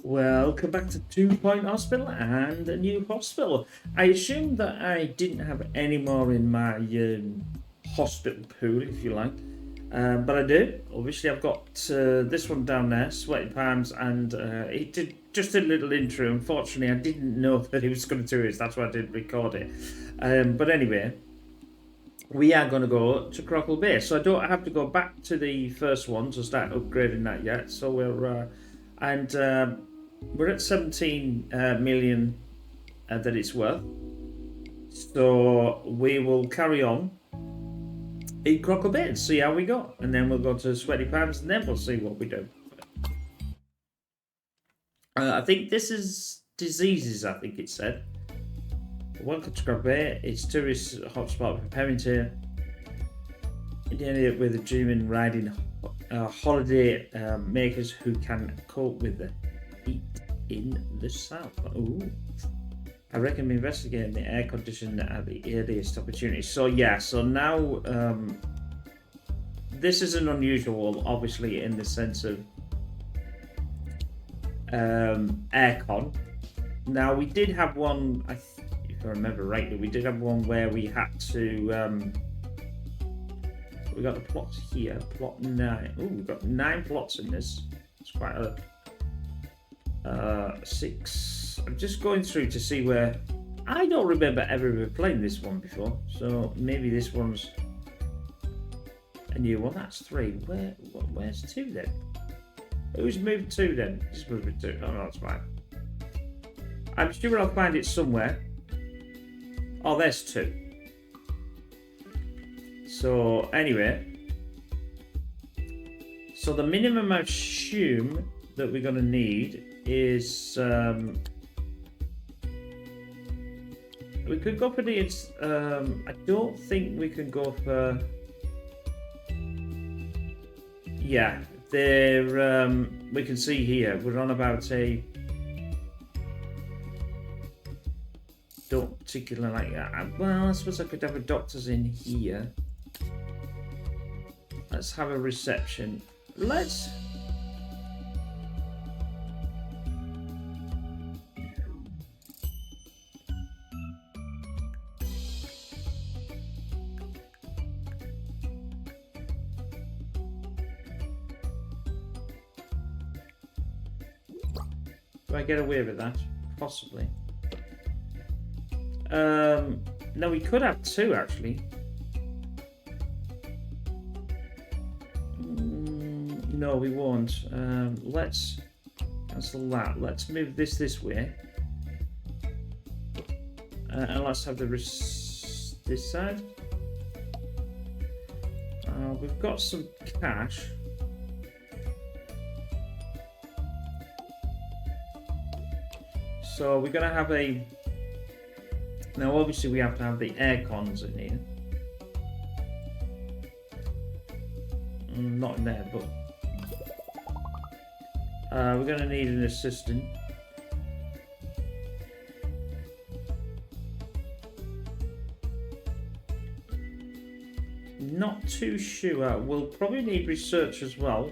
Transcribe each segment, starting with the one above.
Welcome back to 2 Point Hospital and a new hospital. I assumed that I didn't have any more in my hospital pool, if you like. But I do. Obviously, I've got this one down there, Sweaty Palms, and it did just a little intro. Unfortunately, I didn't know that it was going to do it. That's why I didn't record it. But anyway, we are going to go to Grockle Bay. So I don't have to go back to the first one to start upgrading that yet. So we're at 17 million that it's worth. So we will carry on in Grockle Bay and see how we go. And then we'll go to Sweaty Palms and then we'll see what we do. I think this is diseases, I think it said. Welcome to Grockle Bay. It's tourist hotspot preparing to with the dreaming riding holiday makers who can cope with the heat in the south. Ooh. I recommend investigating the air condition at the earliest opportunity. So yeah, so now this is an unusual, obviously, in the sense of aircon. Now we did have one, if I remember rightly, we did have one where we had to. We got the plots here, plot 9. Oh, we've got 9 plots in this. It's quite a 6. I'm just going through to see where. I don't remember ever playing this one before, so maybe this one's a new one. That's 3. Where's 2 then? Who's moved 2 then? This must be 2. Oh, no, that's fine. I'm sure I'll find it somewhere. Oh, there's 2. So anyway, so the minimum I assume that we're going to need is we could go for the I don't think we can go for there we can see here we're on about a don't particularly like that. Well, I suppose I could have a doctor's in here. Let's have a reception. Let's. Do I get away with that? Possibly. No, we could have 2 actually. No, we won't. Let's cancel that. Let's move this way. And let's have this side. We've got some cash. So we're going to have a... Now, obviously, we have to have the air cons in here. Not in there, but... we're going to need an assistant. Not too sure. We'll probably need research as well.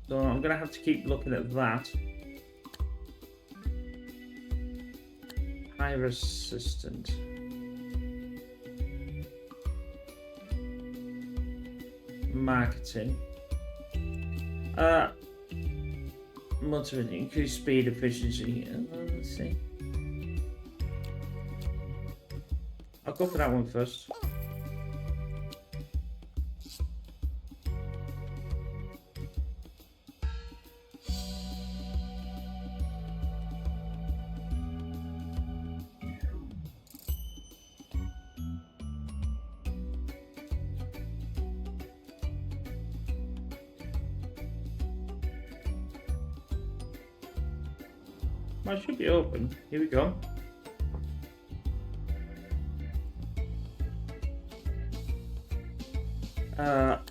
So I'm going to have to keep looking at that. Hire assistant. Marketing. Motivate, increase speed, efficiency. Let's see. I'll go for that one first. Well, it should be open. Here we go.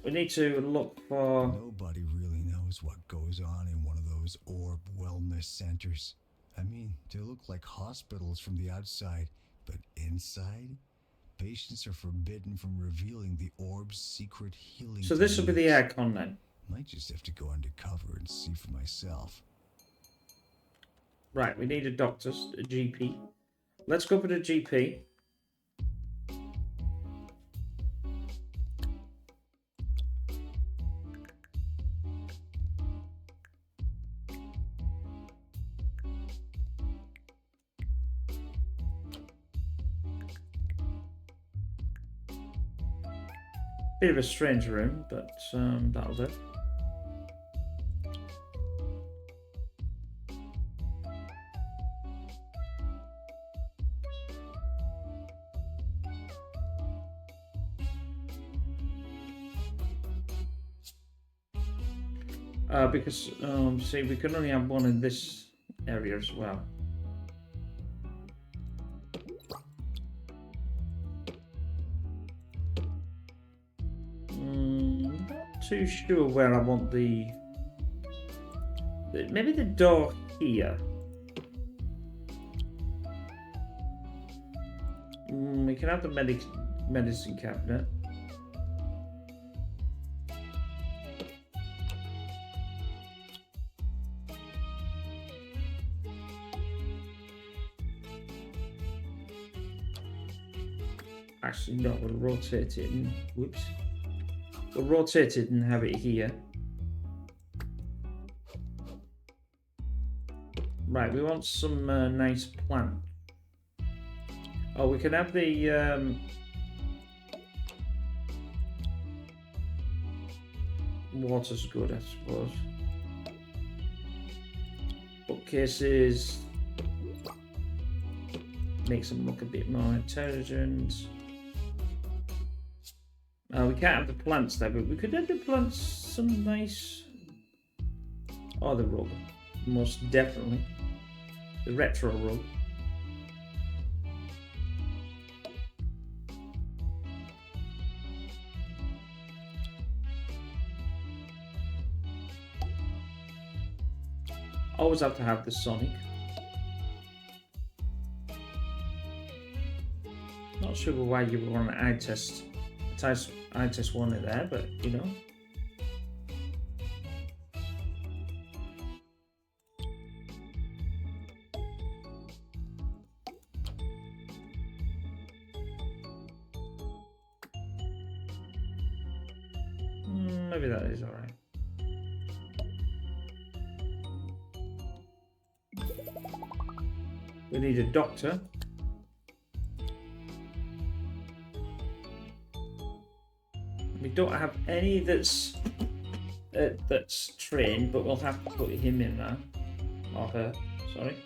We need to look for... Nobody really knows what goes on in one of those orb wellness centers. I mean, they look like hospitals from the outside, but inside, patients are forbidden from revealing the orb's secret healing. So this will be the aircon then. Might just have to go undercover and see for myself. Right, we need a doctor, a GP. Let's go for the GP. Bit of a strange room, but that'll do. Because see, we can only have one in this area as well. Not too sure where I want maybe the door here. We can have the medicine cabinet. Actually, no, we'll rotate it and whoops. We'll rotate it and have it here. Right, we want some nice plant. Oh, we can have the water's good, I suppose. Bookcases makes them look a bit more intelligent. We can't have the plants there, but we could have the plants some nice. Oh, the rug, most definitely. The retro rug. Always have to have the Sonic. Not sure why you would want an eye test. I just want it there, but you know. Maybe that is alright. We need a doctor. We don't have any that's trained, but we'll have to put him in there. Or her, sorry.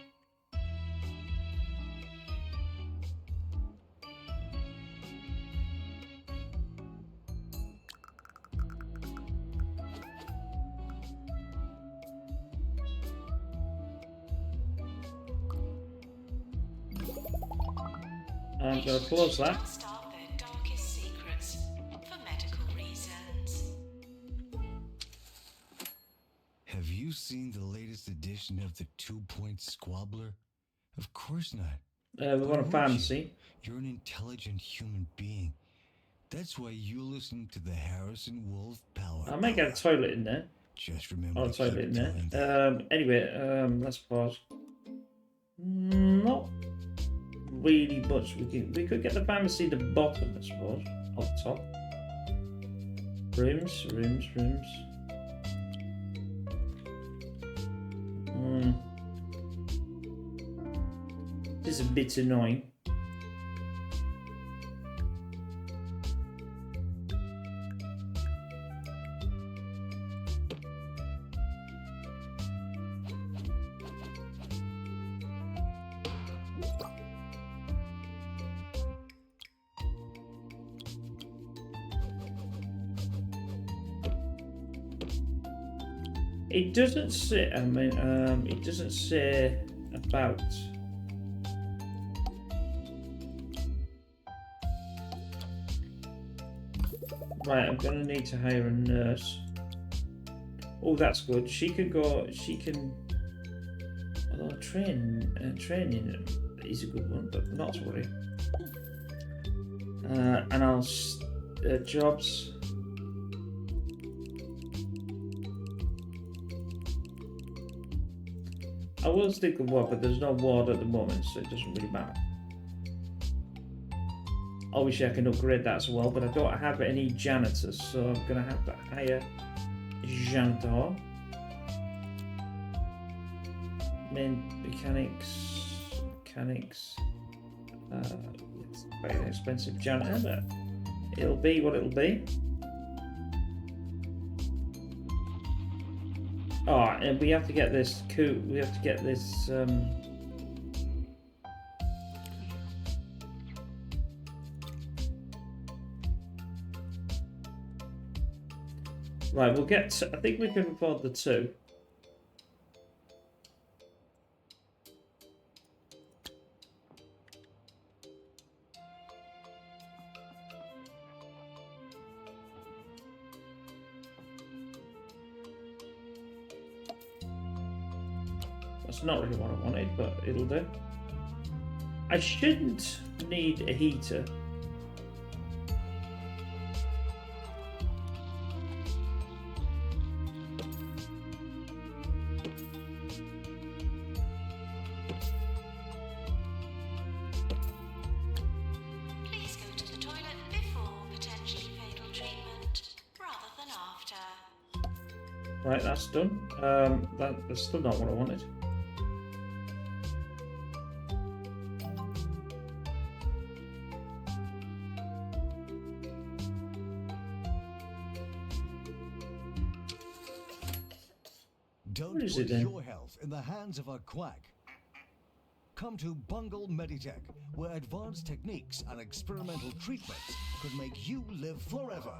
I'm going to close that. Have you seen the latest edition of the 2-Point Squabbler? Of course not. We want a pharmacy. You're an intelligent human being. That's why you listen to the Harrison Wolf Power. I might get a toilet in there. Just remember. Oh, a toilet in there. Anyway, let's pause. Not really much. We could get the pharmacy at the bottom, I suppose. Off the top. Rooms. This is a bit annoying. It doesn't say. I mean, it doesn't say about. Right, I'm gonna need to hire a nurse. Oh, that's good. She can go. She can. Although training is a good one, but not to worry. And I'll jobs. I will stick with wood, but there's no wood at the moment, so it doesn't really matter. Obviously, I can upgrade that as well, but I don't have any janitors, so I'm going to have to hire a janitor. Mechanics. It's quite an expensive janitor, but it'll be what it'll be. Oh, and we have to get this we have to get this right, we'll get I think we can afford the 2. That's not really what I wanted, but it'll do. I shouldn't need a heater. Please go to the toilet before potentially fatal treatment, rather than after. Right, that's done. That's still not what I wanted. Don't Where is put it then? your health in the hands of a quack. Come to Bungle Meditech, where advanced techniques and experimental treatments could make you live forever.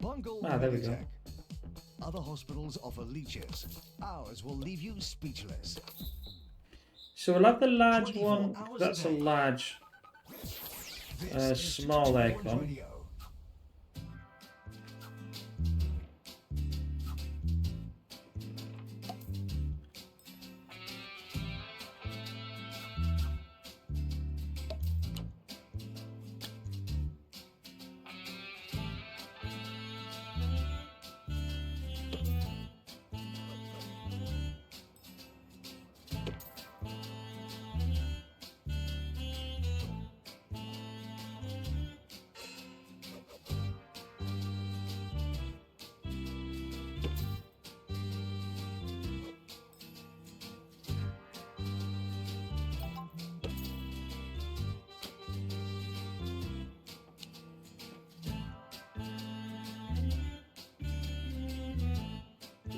Bungle There we go. Meditech. Other hospitals offer leeches. Ours will leave you speechless. So we'll have the large 24 one. hours That's a a day. large, This is small 61 aircon. Radio.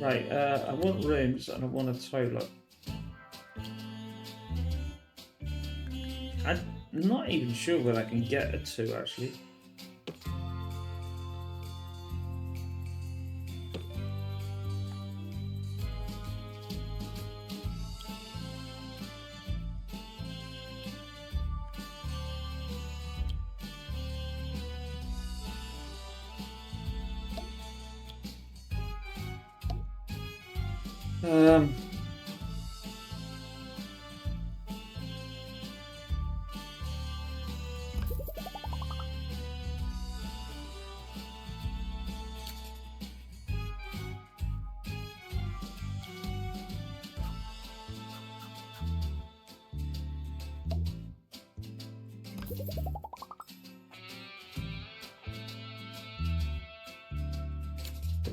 Right, I want rooms and I want a toilet. I'm not even sure whether I can get a 2 actually.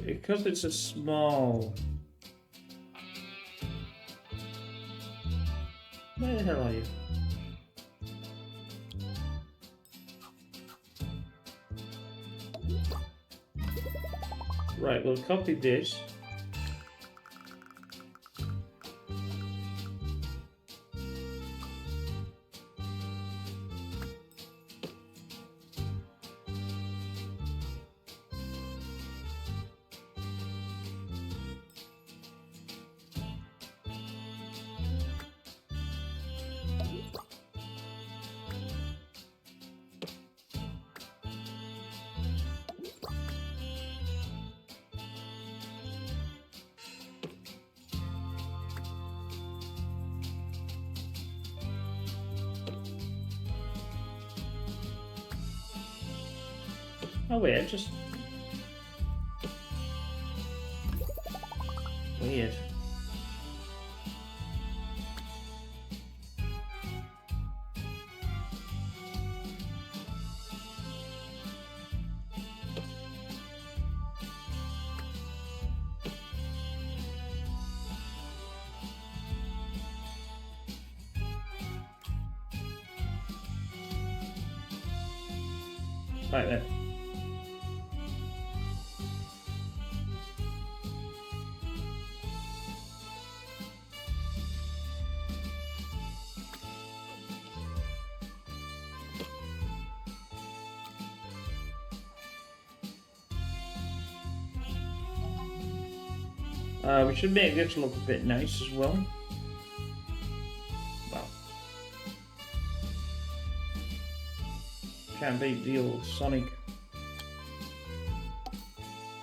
Because it's a small... Where the hell are you? Right, we'll copy this. Oh wait, just... Weird. Right then. We should make this look a bit nice as well. Well, can't beat the old Sonic.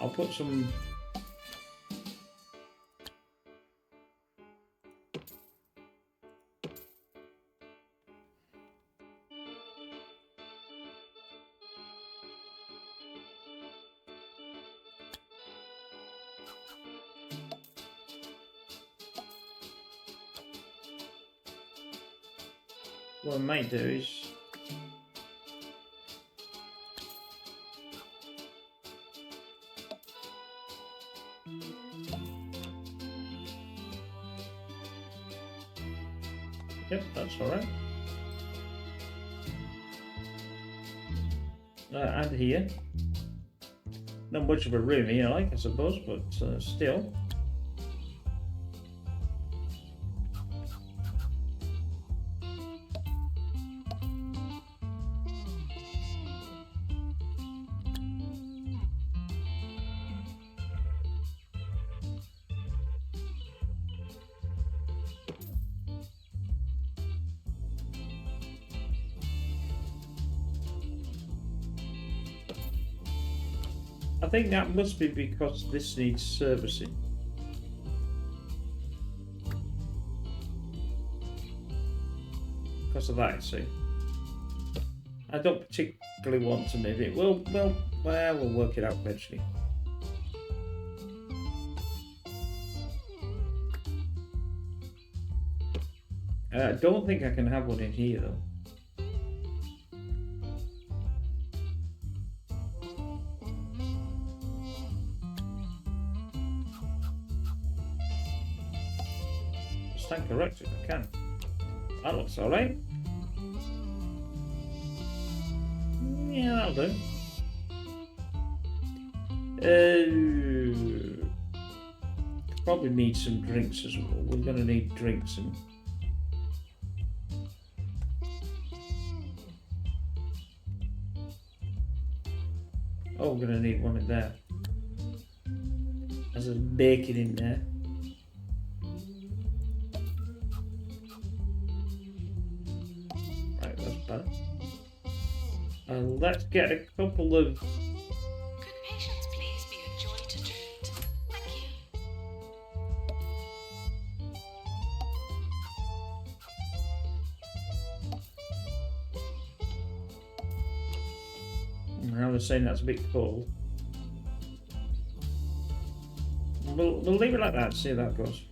I'll put some. What I might do is yep, that's alright. And here. Not much of a room here, like, I suppose, but still. I think that must be because this needs servicing. Because of that, see. I don't particularly want to move it. We'll work it out eventually. I don't think I can have one in here though. Stand corrected, I can. That looks alright. Yeah, that'll do. Probably need some drinks as well. We're gonna need drinks and. Oh, we're gonna need one in there. There's some bacon in there. Right, that's better. Let's get a couple of. Could patients please be a joy to treat? Thank you. I was saying that's a bit cold. We'll leave it like that, see how that goes.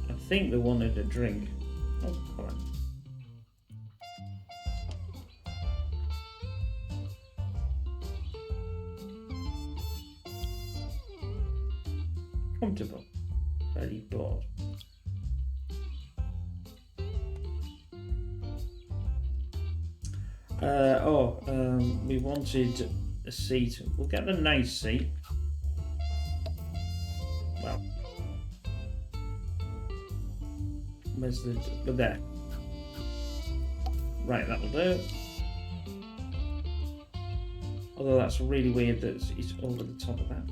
I think they wanted a drink. Oh, come on. Comfortable. Very bored. We wanted a seat. We'll get a nice seat. Well, where's the there? Right, that'll do. Although that's really weird that it's over the top of that.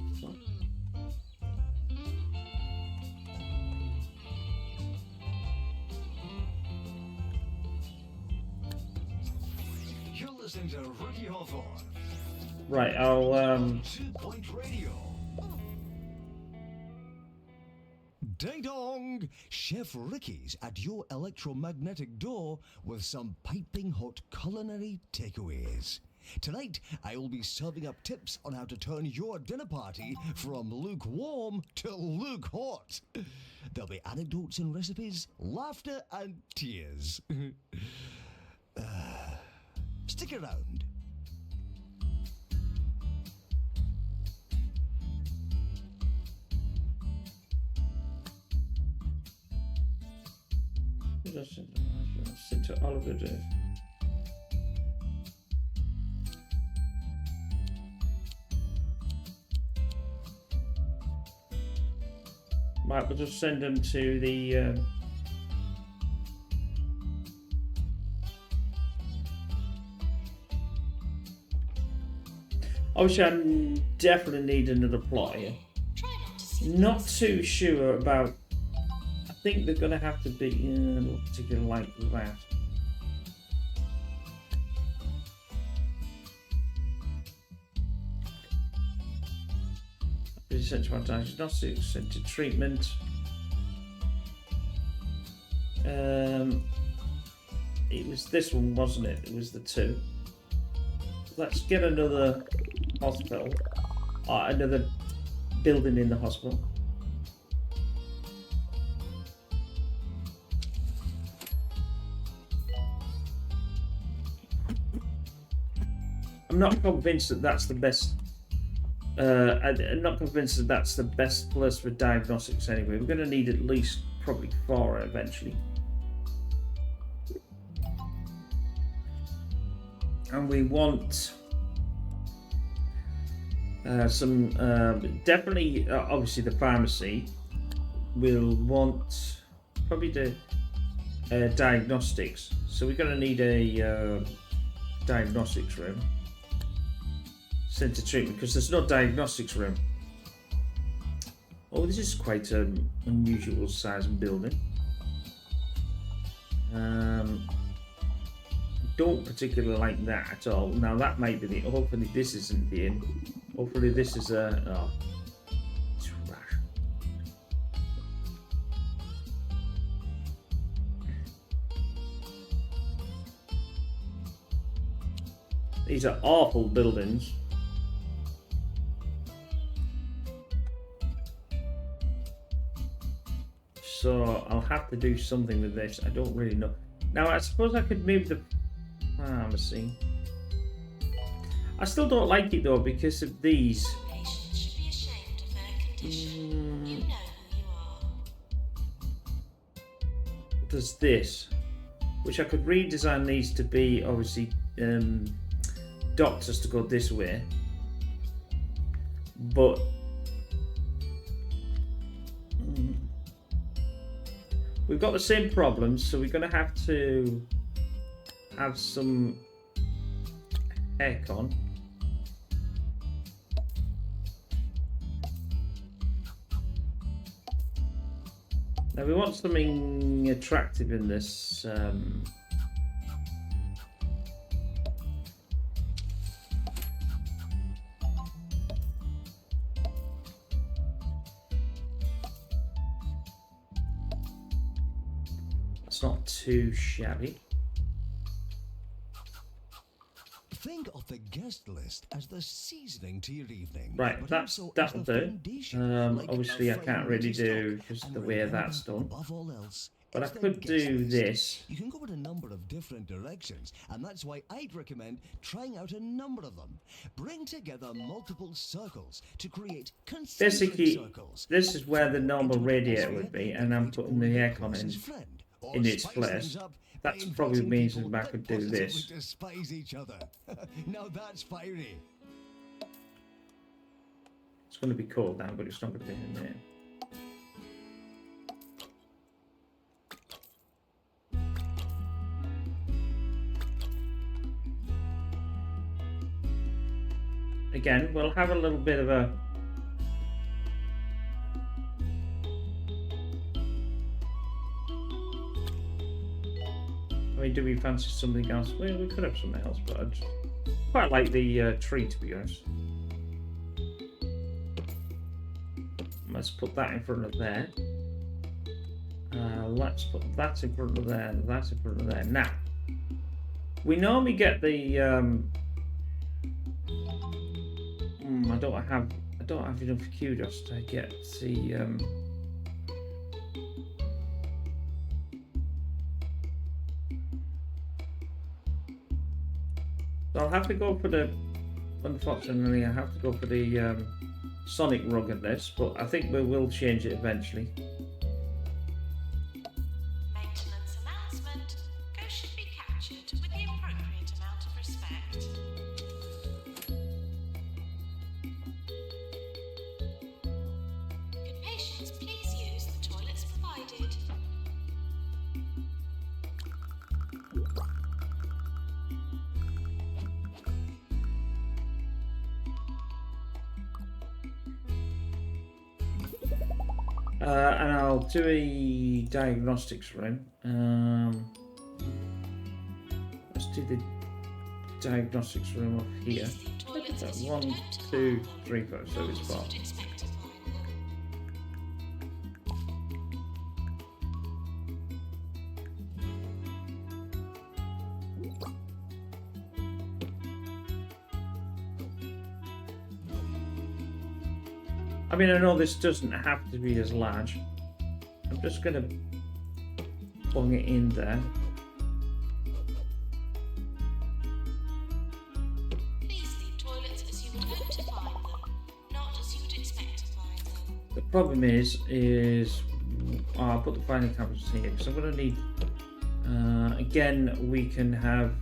You're listening to Ricky Hawthorne. Right, I'll 2 Point Radio. Ding dong! Chef Ricky's at your electromagnetic door with some piping hot culinary takeaways. Tonight, I will be serving up tips on how to turn your dinner party from lukewarm to luke hot. There'll be anecdotes and recipes, laughter and tears. Stick around. Send to Oliver. Right, we'll just send them to the. Obviously, I definitely need another plot here. Not too sure about. I think they're going to have to be not particularly like that. Essential diagnostics, sent to treatment. It was this one, wasn't it? It was the 2. Let's get another hospital, or another building in the hospital. I'm not convinced that that's the best. I'm not convinced that that's the best place for diagnostics anyway. We're going to need at least probably 4 eventually. And we want some, definitely, obviously the pharmacy. We'll want probably the diagnostics. So we're going to need a diagnostics room. Centre treatment, because there's no diagnostics room. Oh, this is quite an unusual size building. Don't particularly like that at all. Now that might be the. Hopefully this isn't the inn. Hopefully this is a. Oh, it's rash. These are awful buildings. So I'll have to do something with this. I don't really know. Now I suppose I could move the pharmacy. I still don't like it though because of these. Patients should be ashamed of their condition. You know who you are. There's this, which I could redesign these to be obviously doctors to go this way, but we've got the same problems, so we're going to have some aircon. Now we want something attractive in this. It's not too shabby. Think of the guest list as the seasoning to your evening. Right, but that'll also as the do. foundation, like Obviously, I a can't fire really to do stock. just And the way remember, that's done. above all else, But I it's the could guest do list. this. You can go in a number of different directions, and that's why I'd recommend trying out a number of them. Bring together multiple circles to create concentric Basically, circles. this is where the normal Into radiator atmosphere, would be, and I'm putting the your aircon closest friend, or in its spice place. things up by That probably inviting means people that I that could do positively this. despise each other. Now that's fiery. It's going to be cold now, but it's not going to be in there. Again, we'll have a little bit of a. I mean, do we fancy something else? Well, we could have something else, but I'd quite like the tree, to be honest. Let's put that in front of there. Let's put that in front of there, and that in front of there. Now, we normally get the. I don't have enough kudos to get the. So I'll have to go for the. Unfortunately, I have to go for the Sonic rug in this, but I think we will change it eventually. Maintenance And I'll do a diagnostics room. Let's do the diagnostics room up here. Look at that. 1, 2, 3, 4. So it's 4. I mean, I know this doesn't have to be as large. I'm just going to bung it in there. These leave toilets as you would hope to find them, not as you would expect to find them. The problem is I'll put the final cabinets here because I'm going to need. Again, we can have.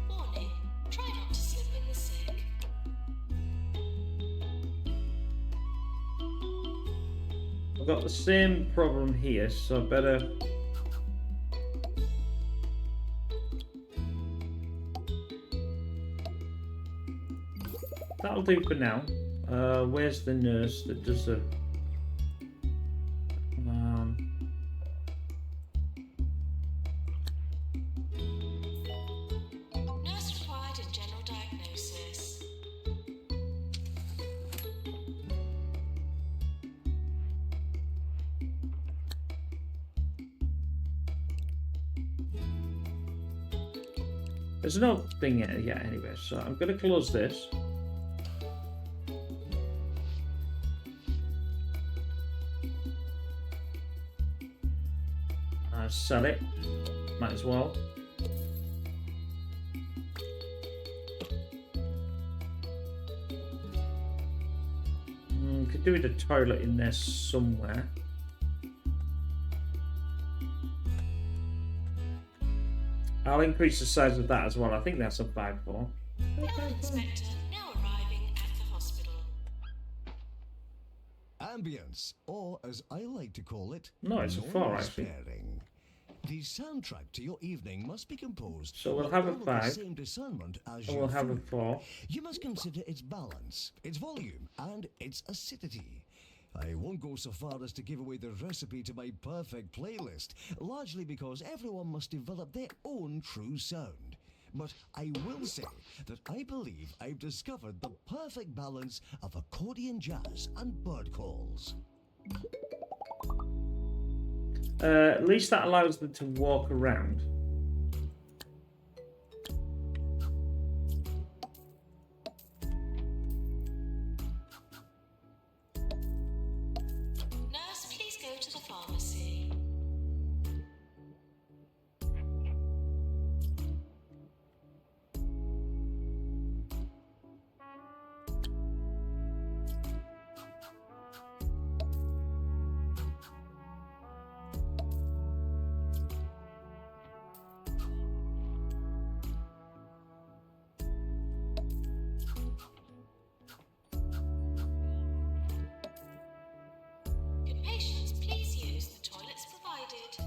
Warning, try not to slip in the sick. I've got the same problem here, so I better. That'll do for now. Where's the nurse that does the? Nurse required in general diagnosis. There's no thing yet anyway, so I'm going to close this. Sell it. Might as well. Could do with a toilet in there somewhere. I'll increase the size of that as well. I think that's a 5-4. Health inspector now arriving at the hospital. Ambience, or as I like to call it, No, it's a 4 actually. sparing. The soundtrack to your evening must be composed. So we'll with have a all of 5, The same discernment as and your we'll have a food. 4. You must consider its balance, its volume, and its acidity. I won't go so far as to give away the recipe to my perfect playlist, largely because everyone must develop their own true sound. But I will say that I believe I've discovered the perfect balance of accordion jazz and bird calls. At least that allows them to walk around. Nurse, please go to the pharmacy. Good patients, please use the toilets provided.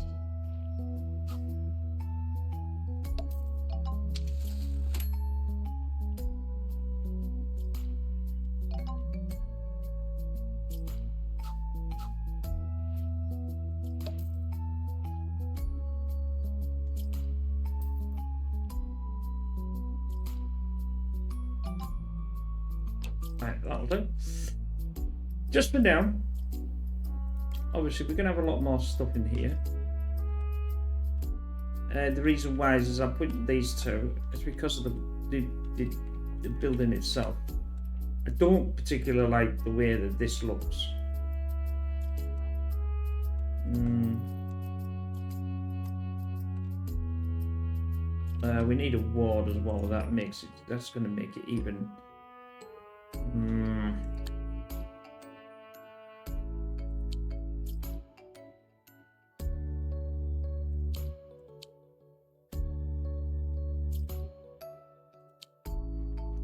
Right, that'll do. Just for now. Obviously, we're going to have a lot more stuff in here. The reason why is I'm putting these two is because of the building itself. I don't particularly like the way that this looks. We need a ward as well. That makes it. That's going to make it even.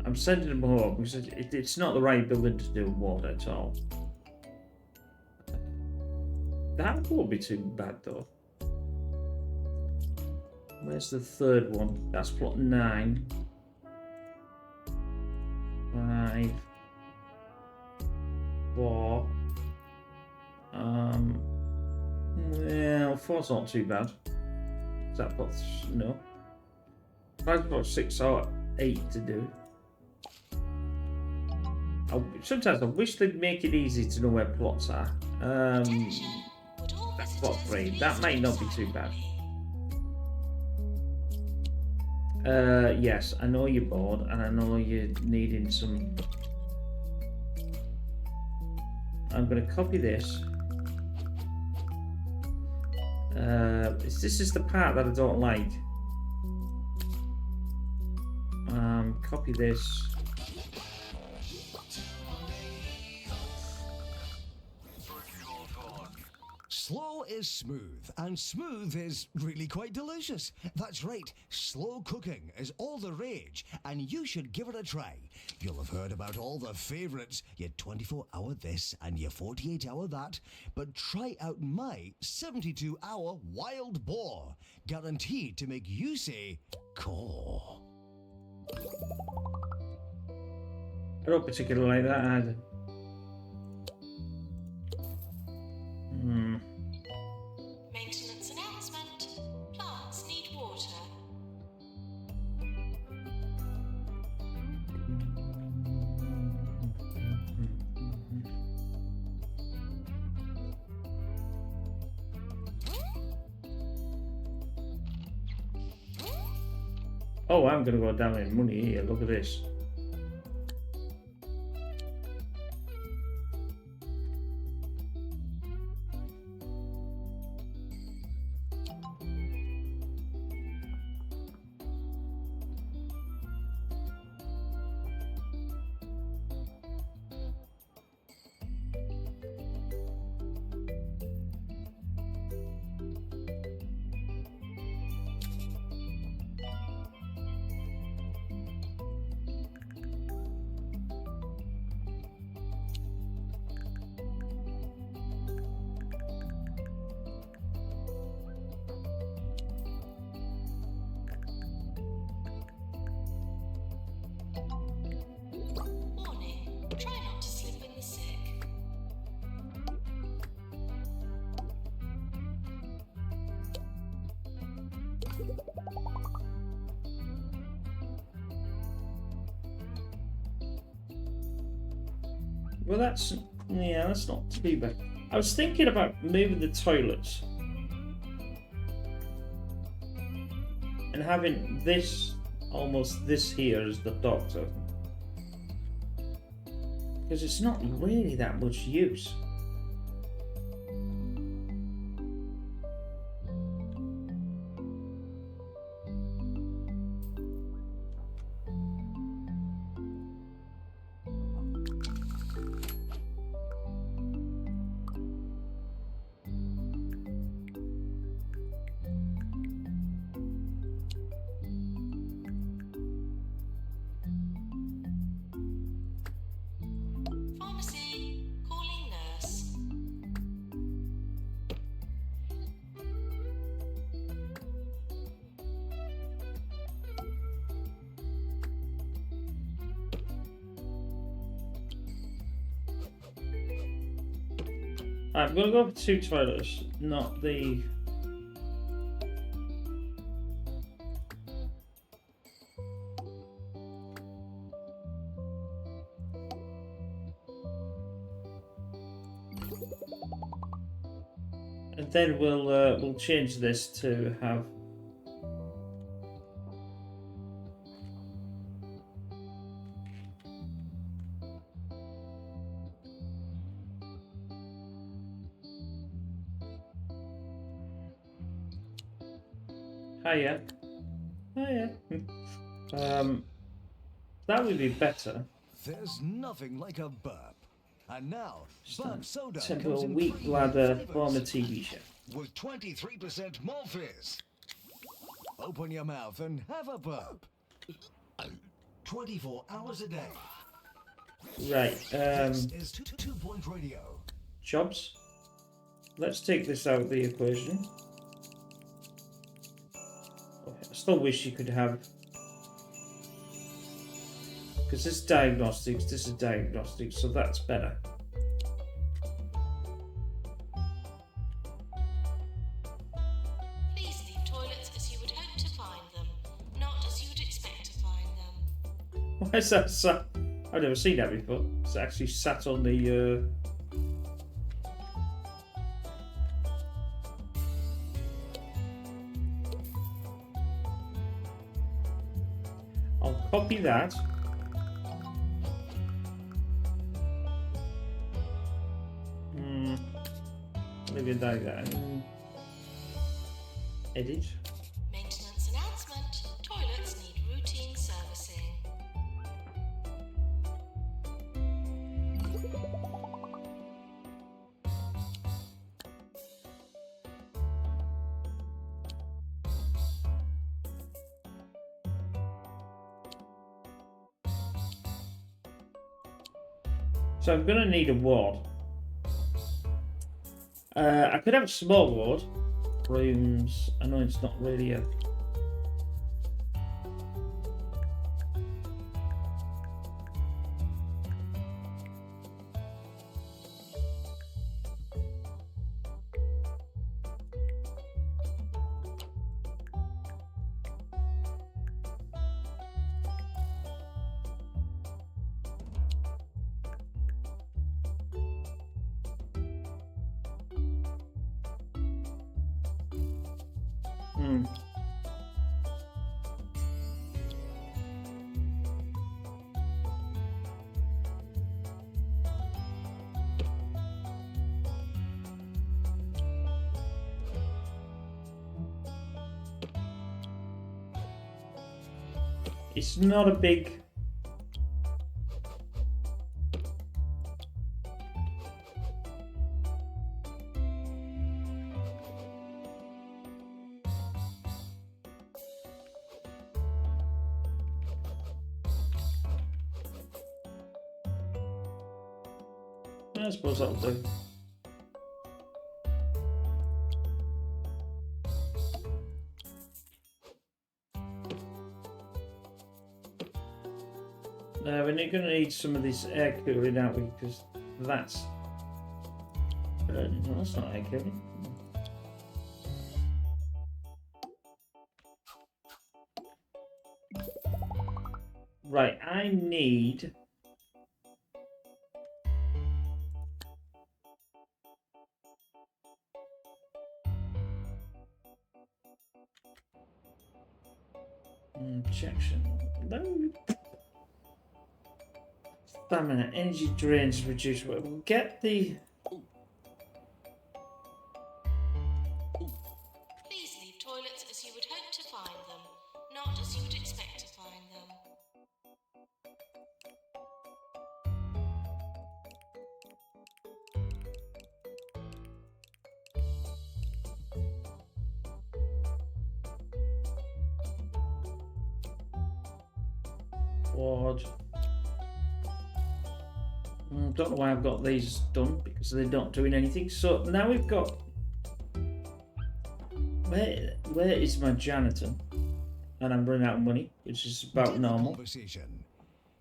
I'm sending them home because it's not the right building to do a ward at all. That won't be too bad though. Where's the third one? That's plot 9. 5. 4. Well, 4's not too bad. Is that plot? No. 5 plot 6 or 8 to do. Sometimes I wish they'd make it easy to know where plots are. That's plot 3. That might not be too bad. Yes, I know you're bored and I know you're needing some. I'm going to copy this. This is the part that I don't like. Copy this. Slow is smooth, and smooth is really quite delicious. That's right, slow cooking is all the rage, and you should give it a try. You'll have heard about all the favourites, your 24-hour this and your 48-hour that, but try out my 72-hour wild boar, guaranteed to make you say, caw. I don't particularly like that either. Maintenance announcement. Plants need water. Oh, I'm going to go down in money here. Look at this. Warning. Try not to slip in the sick. Well, that's not too bad. I was thinking about moving the toilets and having this almost this here as the doctor, because it's not really that much use. Pharmacy. Calling nurse. I'm gonna go for 2 toilets, not the. And then we'll change this to have. Hiya. Hiya. That would be better. There's nothing like a burp. And now, burp soda Temple comes in weak 3 bladder flavors, former TV show. with 23% more fizz. Open your mouth and have a burp. 24 hours a day. Right. This is 2 Point Radio. Jobs. let's take this out of the equation. I still wish you could have, because this is diagnostics, so that's better. Please leave toilets as you would hope to find them, not as you would expect to find them. Why is that sat? I've never seen that before. It's actually sat on the. I'll copy that. Maybe like that. Edit. Maintenance announcement. Toilets need routine servicing. So I'm gonna need a ward. I could have a small ward. Rooms. I know it's not really a. It's not a big. I suppose that'll do. We're going to need some of this air cooling, aren't we? Because that's. No, that's not air cooling. Right, I need. Injection. No. Stamina, energy drains reduced. We'll get the. Please leave toilets as you would hope to find them, not as you would expect to find them. Ward. Don't know why I've got these done because they're not doing anything. So now we've got. Where is my janitor? And I'm running out of money, which is about Dinner normal. Conversation.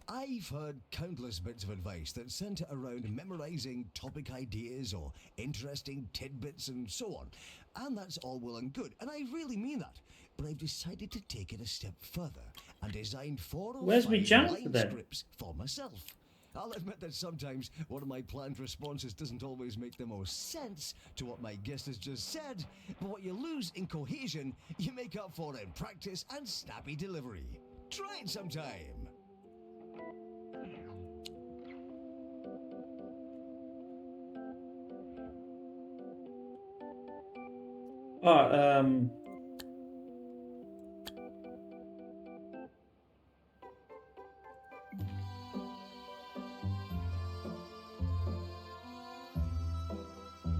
I've heard countless bits of advice that centre around memorising topic ideas or interesting tidbits and so on. And that's all well and good, and I really mean that. But I've decided to take it a step further and designed 4 or Where's me 5 janitor line then? scripts for myself. I'll admit that sometimes one of my planned responses doesn't always make the most sense to what my guest has just said, but what you lose in cohesion, you make up for in practice and snappy delivery. Try it sometime. Oh,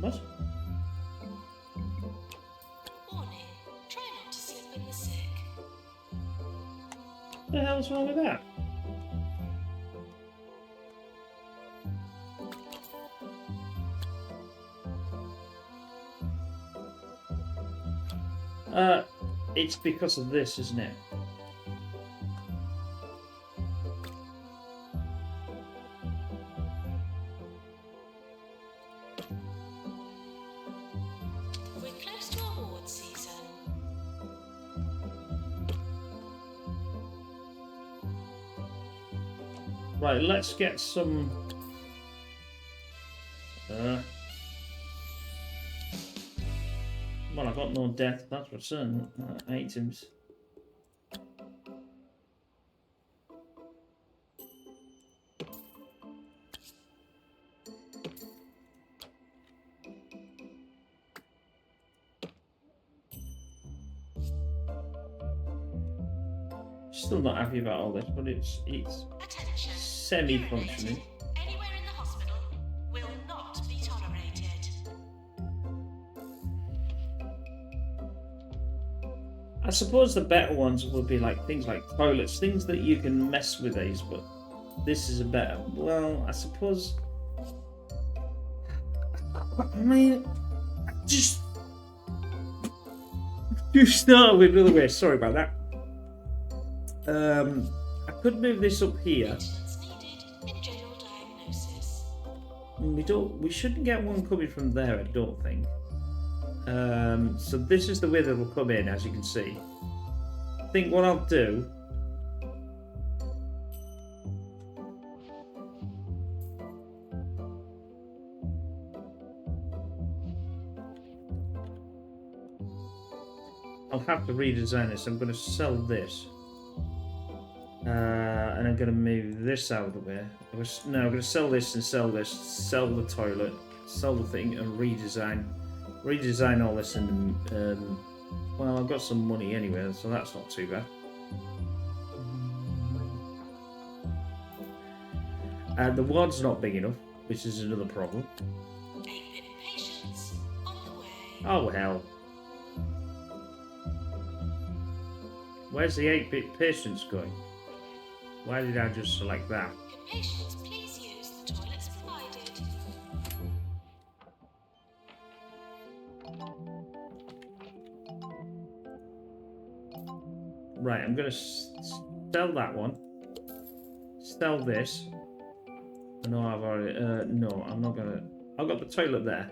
what? Warning, try not to slip in the sick. What the hell's wrong with that? It's because of this, isn't it? We're close to award season. Right, let's get some... Well, I got no death, that's for certain. Items. Still not happy about all this, but it's Attention. semi-functioning. Anywhere in the hospital will not be tolerated. I suppose the better ones would be like things like toilets, things that you can mess with these, but this is a better. Well, I suppose. I mean, just start with another way. Sorry about that. I could move this up here. Maintenance needed in general diagnosis. We shouldn't get one coming from there, I don't think. So this is the way that will come in, as you can see. I think what I'll do. I'll have to redesign this. I'm going to sell this. And I'm going to move this out of the way. No, I'm going to sell this and sell this. Sell the toilet. Sell the thing and redesign all this. And well, I've got some money anyway, so that's not too bad. The ward's not big enough, which is another problem. 8-bit patients on the way. Oh hell. Where's the 8-bit patients going? Why did I just select that? Can patients please use the toilets provided? Right, I'm going to sell that one. Sell this. No, I've already... no, I'm not going to... I've got the toilet there.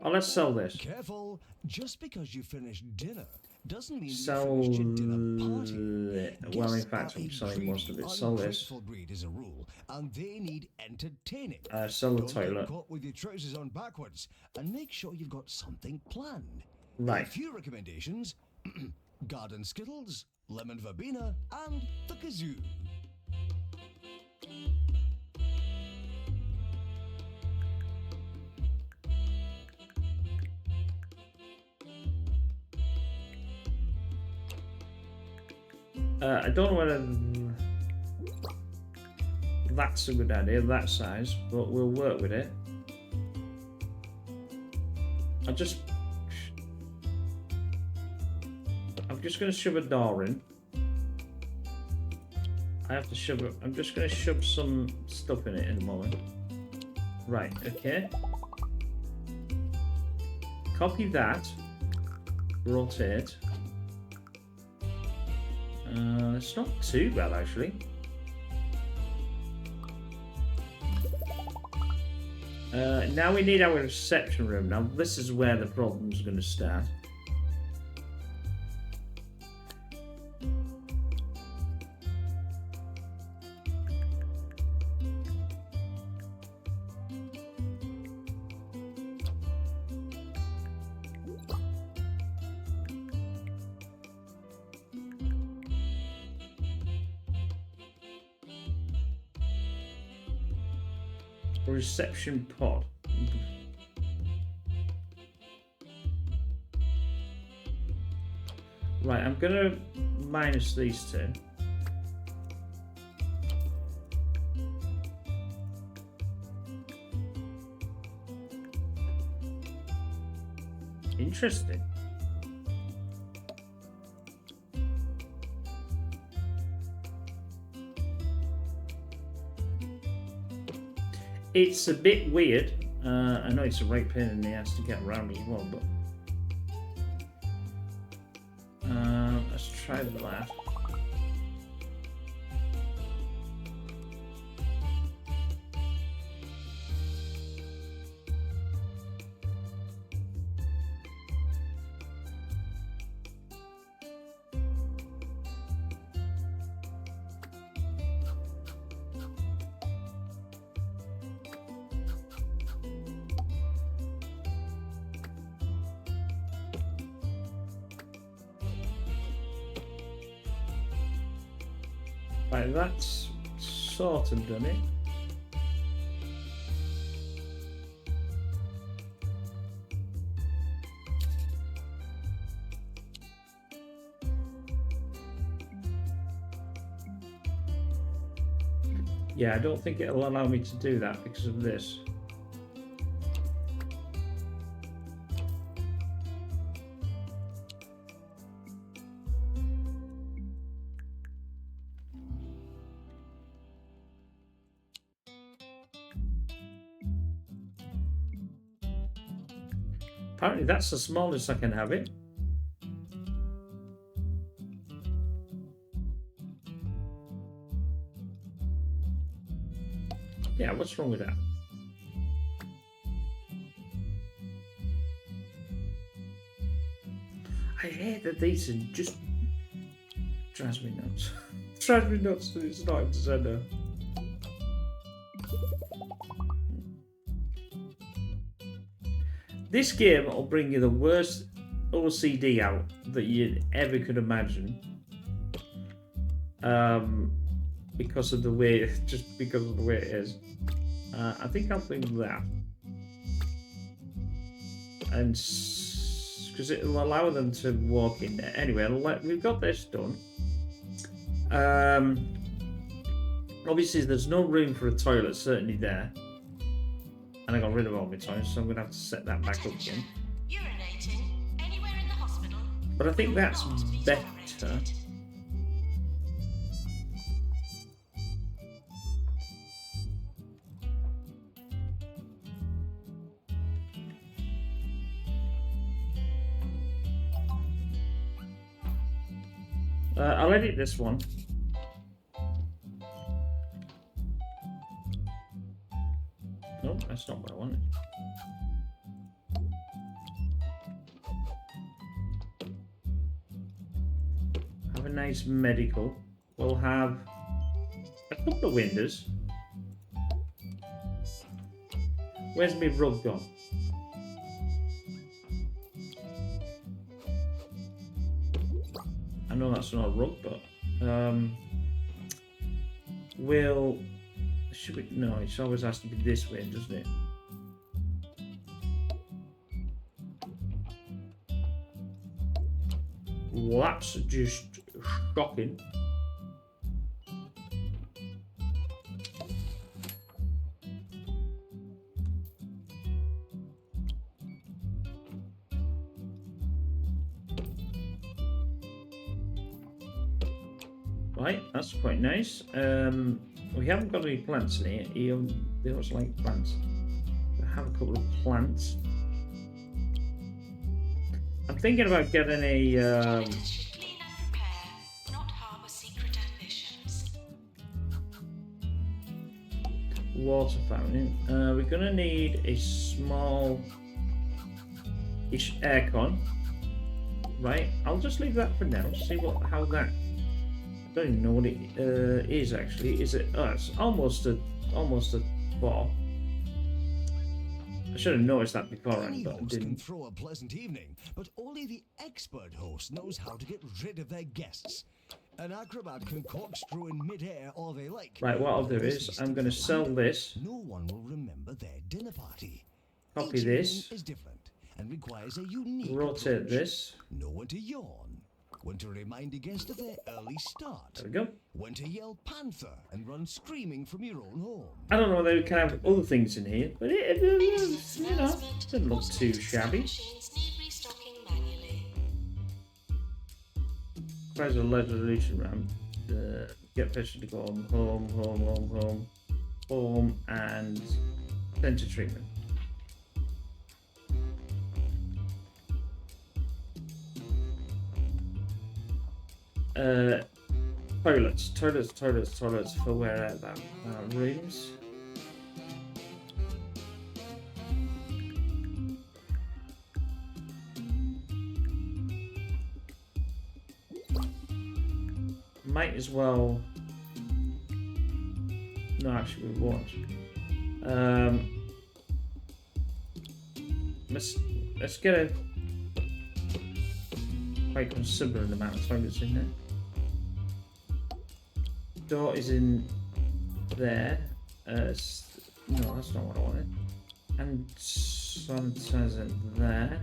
Oh, let's sell this. Careful, just because you finished dinner doesn't mean Sell you finished your dinner party. it. Well, in fact, I'm selling most of it. Sell this. Ungrateful breed is a rule, and they need entertaining. Sell the Don't toilet. get caught with your trousers on backwards, and make sure you've got something planned. Right. A few recommendations: garden skittles, lemon verbena, and the kazoo. I don't know whether that's a good idea, that size, but we'll work with it. I'm just going to shove a door in. I have to shove it. I'm just going to shove some stuff in it in a moment. Right, okay. Copy that. Rotate. It's not too bad, actually. Now we need our reception room. Now this is where the problem's going to start. Reception pod. Right, I'm gonna minus these two. Interesting. It's a bit weird. I know it's a right pain in the ass to get around as well, but try that. Right, that's sort of done it. Yeah, I don't think it'll allow me to do that because of this. Apparently that's the smallest I can have it. Yeah, what's wrong with that? I hate that these are just drives me nuts. Drives me nuts that it's not in center. This game will bring you the worst OCD out that you ever could imagine. Because of the way, just because of the way it is. I think I'll bring that. And because it'll allow them to walk in there. Anyway, we've got this done. Obviously, there's no room for a toilet, certainly there. And I got rid of all my toilets, so I'm going to have to set that back up again. Urinating anywhere in the hospital. But I think that's will not be better. tolerated. I'll edit this one. No, that's not what I wanted. Have a nice medical. We'll have a couple of windows. Where's my rug gone? I know that's not a rug, but should we? No, it always has to be this way, doesn't it? Well, that's just shocking. Right, that's quite nice. We haven't got any plants in here. They always like plants. I have a couple of plants. I'm thinking about getting a Toilets should clean and prepare, not harbour secret ambitions. water fountain. We're gonna need a small-ish aircon. Right, I'll just leave that for now. See how that. I don't even know what it is actually. Is it? Oh, it's almost a bar. I should have noticed that before, Any but I host can didn't. throw a pleasant evening, but only the expert host knows how to get rid of their guests. An acrobat can corkscrew in mid-air all they like. Right, what I'll do But is this I'm going to sell this. No one will remember their dinner party. Copy Each this. evening is different and requires a unique Rotate approach. this. Know when to yawn, when to remind a guest of their early start, There we go. when to yell panther and run screaming from your own home. I don't know whether we can have other things in here, but it you know, doesn't look too shabby. Machines need restocking manually. Requires a resolution ramp. Get fish to go home, and center treatment. Toilets for where are that? Rooms. Might as well. No, actually, we won't. Let's get a quite considerable amount of toilets in there. Door is in there. No, that's not what I wanted. And sanitizer there.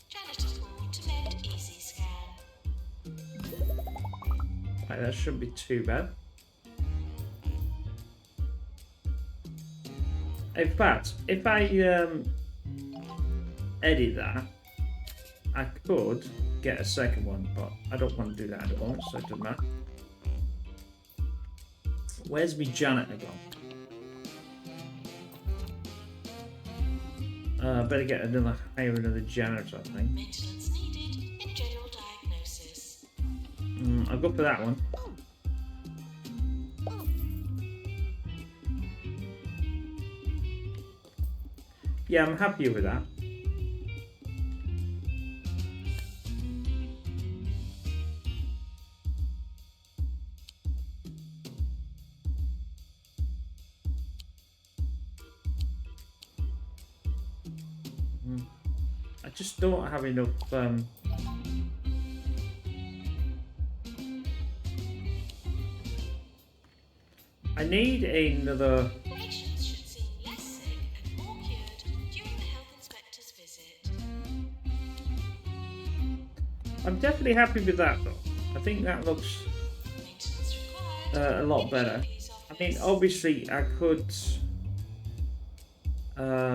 Janitor's pool to mend easy scan. Right, that shouldn't be too bad. In fact, if I edit that, I could get a second one, but I don't want to do that at the moment, so it doesn't matter. Where's my janitor gone? Better get hire another janitor, I think. Maintenance needed in general diagnosis. I'll go for that one. Yeah, I'm happy with that. I just don't have enough. I need another. Patients should seem less sick and more cured during the health inspector's visit. I'm definitely happy with that though. I think that looks Maintenance required. a lot better. I mean, obviously, I could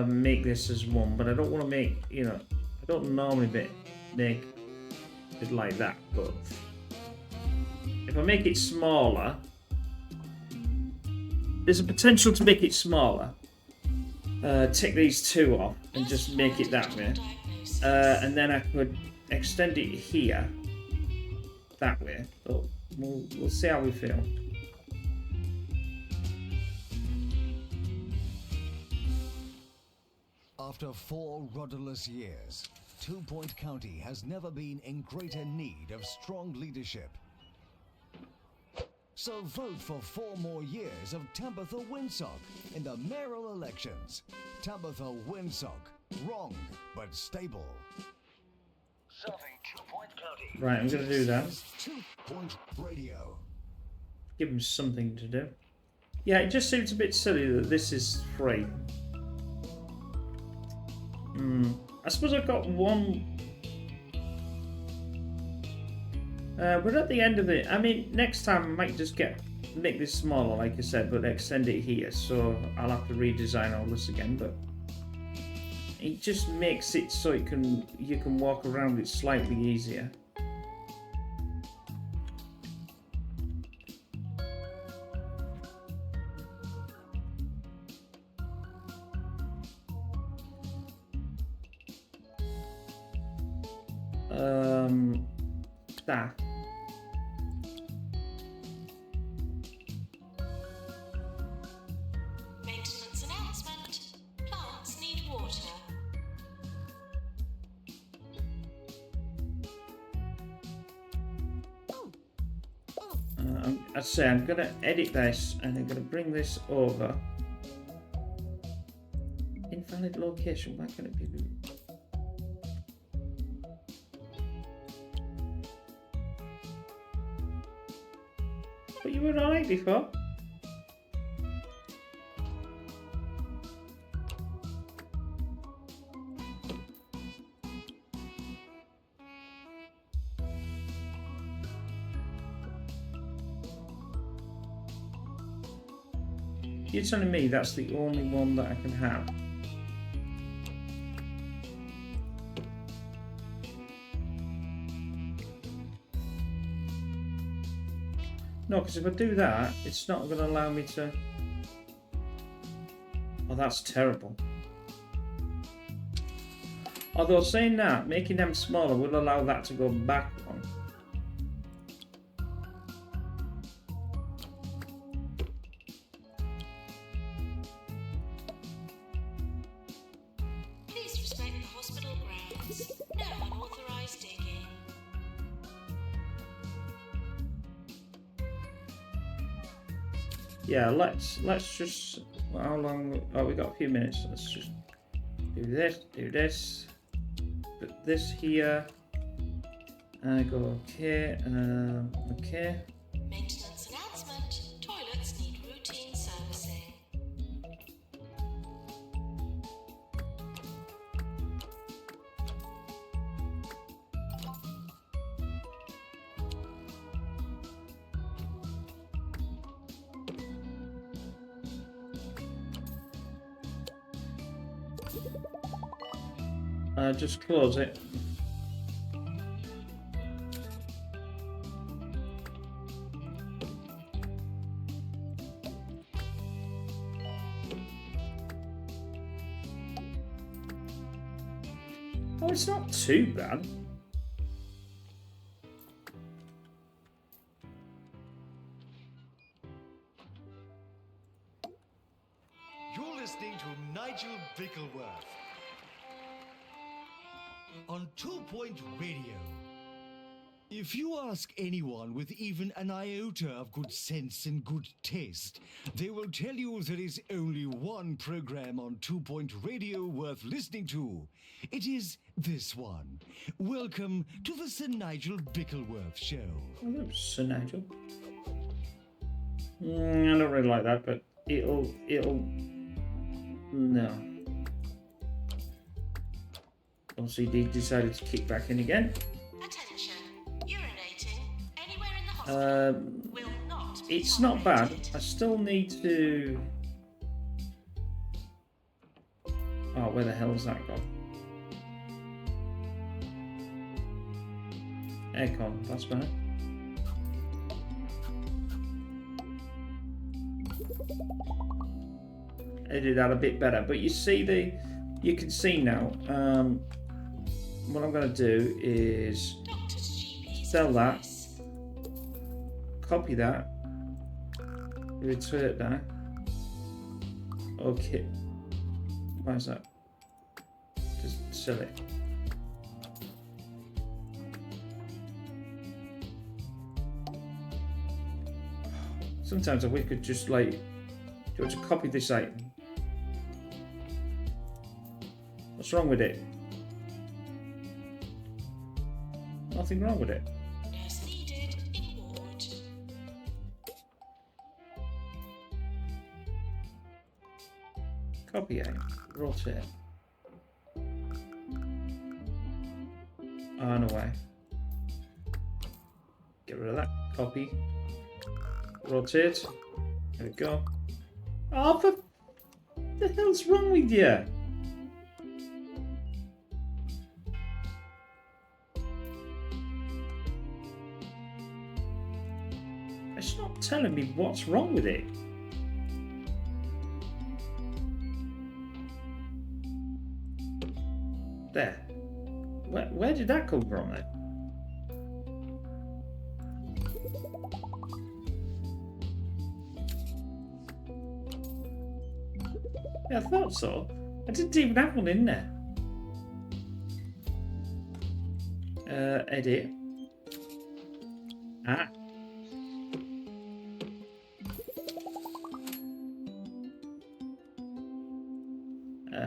make this as one, but I don't want to make. I don't normally make it like that. But if I make it smaller, there's a potential to make it smaller. Take these two off and just make it that way, and then I could extend it here that way. But we'll see how we feel. After 4 rudderless years, 2 Point County has never been in greater need of strong leadership. So vote for 4 more years of Tabitha Winsock in the mayoral elections. Tabitha Winsock, wrong but stable. Serving 2 Point County. Right, I'm gonna do that. 2 Point Radio. Give them something to do. Yeah, it just seems a bit silly that this is free. I suppose I've got one. But at the end of it, I mean, next time I might just make this smaller, like I said, but extend it here. So I'll have to redesign all this again. But it just makes it so you can walk around it slightly easier. That. Maintenance announcement. Plants need water. I'd say I'm gonna edit this and I'm gonna bring this over. Invalid location. Why can't it be? But you were alright before. You're telling me that's the only one that I can have? No, because if I do that, it's not going to allow me to... Oh, that's terrible. Although saying that, making them smaller will allow that to go back on. Please respect the hospital grounds. No unauthorized digging. Yeah, let's just. How long? Oh, we got a few minutes. Let's just do this. Put this here. And go okay. Okay. Maintenance announcement. Toilets need routine servicing. Just close it. Oh, it's not too bad. You're listening to Nigel Bickleworth on 2 Point Radio. If you ask anyone with even an iota of good sense and good taste, they will tell you there is only one program on 2 Point Radio worth listening to. It is this one. Welcome to the Sir Nigel Bickleworth Show. Oh, Sir Nigel. I don't really like that, but it'll. No. OCD decided to kick back in again. Attention. Urinating anywhere in the hospital will not be It's not bad. tolerated. I still need to. Oh, where the hell's that gone? Aircon, that's better. I did that a bit better, but you see you can see now. What I'm going to do is Doctor's GP's sell that, office. copy that, insert that. Okay. Why is that? Just sell it. Sometimes I wish I could just like, do you want to copy this item? What's wrong with it? Nothing wrong with it. Nurse needed in ward. Copy item. Rotate. Oh, no way. Get rid of that. Copy. Rotate. There we go. Oh, for the hell's wrong with you? It's not telling me what's wrong with it. There. Where did that come from then? Yeah, I thought so. I didn't even have one in there. Edit. Ah.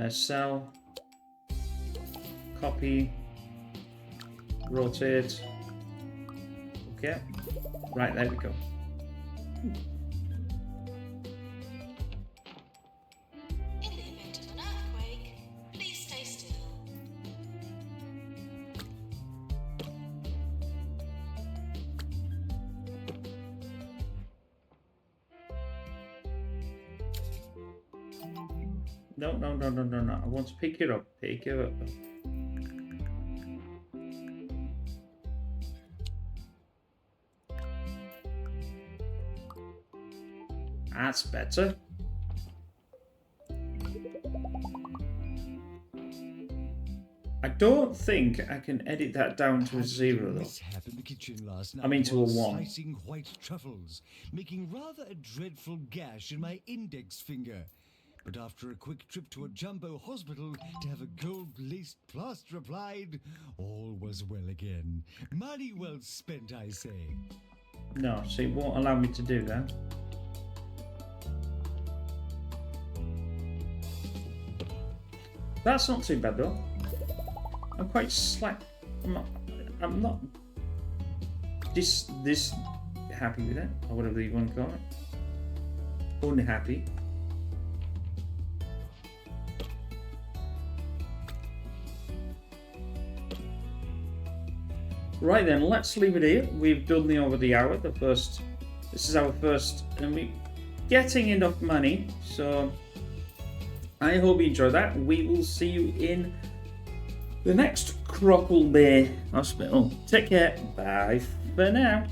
Cell. Copy. Rotate. Okay. Right, there we go. In the event of an earthquake, please stay still. No. I want to pick it up. Pick it up. That's better. I don't think I can edit that down to a 0 though. Mishap in the kitchen last night I mean, to a while 1. slicing white truffles, making rather a dreadful gash in my index finger. But after a quick trip to a jumbo hospital to have a gold-laced plaster applied, all was well again. Money well spent, I say. No, so it won't allow me to do that. That's not too bad though. I'm quite slack. I'm not this happy with it, or whatever you want to call it. Unhappy. Right then, let's leave it here. We've done over the hour. This is our first, and we're getting enough money. So I hope you enjoy that. We will see you in the next Grockle Bay Hospital. Take care. Bye for now.